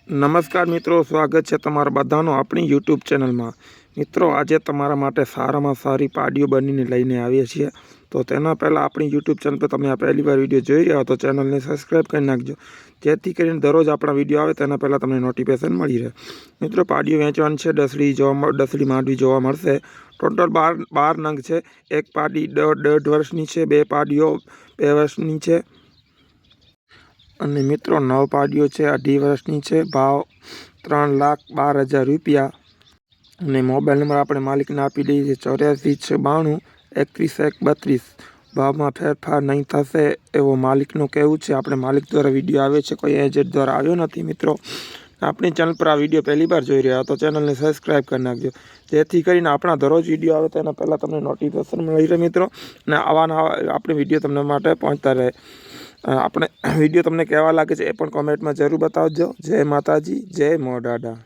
નમસ્કાર મિત્રો, સ્વાગત છે તમારા બધાનો આપણી યુટ્યુબ ચેનલમાં। મિત્રો, આજે તમારા માટે સારામાં સારી પાડીઓ બનીને લઈને આવીએ છીએ। તો તેના પહેલાં આપણી યુટ્યુબ ચેનલ પર તમે આ પહેલી વાર વિડીયો જોઈ રહ્યા હો તો ચેનલને સબસ્ક્રાઈબ કરી નાખજો, જેથી કરીને દરરોજ આપણા વિડીયો આવે તેના પહેલાં તમને નોટિફિકેશન મળી રહે। મિત્રો, પાડીઓ વેચવાની છે, દસડી માંડવી જોવા મળશે। ટોટલ 12 નંગ છે। એક પાડી 1.5 વર્ષની છે, 2 પાડીઓ 2 વર્ષની છે અને મિત્રો 9 પાડીઓ છે, 2.5 વર્ષની છે। ભાવ 3,12,000 રૂપિયા અને મોબાઈલ નંબર આપણે માલિકને આપી દઈએ છીએ 84 692 31 132। ભાવમાં ફેરફાર નહીં થશે એવો માલિકનું કહેવું છે। આપણે માલિક દ્વારા વિડીયો આવે છે, કોઈ એજન્ટ દ્વારા આવ્યો નથી। મિત્રો, આપણી ચેનલ પર આ વિડીયો પહેલી વાર જોઈ રહ્યા તો ચેનલને સબસ્ક્રાઈબ કરી નાખજો, જેથી કરીને આપણા દરરોજ વિડીયો આવે તેના પહેલાં તમને નોટિફિકેશન મળી રહે મિત્રો, અને આવા આપણે વિડીયો તમને માટે પહોંચતા રહે। આપણે વિડીયો તમને કેવા લાગે છે એ પણ કોમેન્ટમાં જરૂર બતાવજો। જય માતાજી, જય મોડાડા।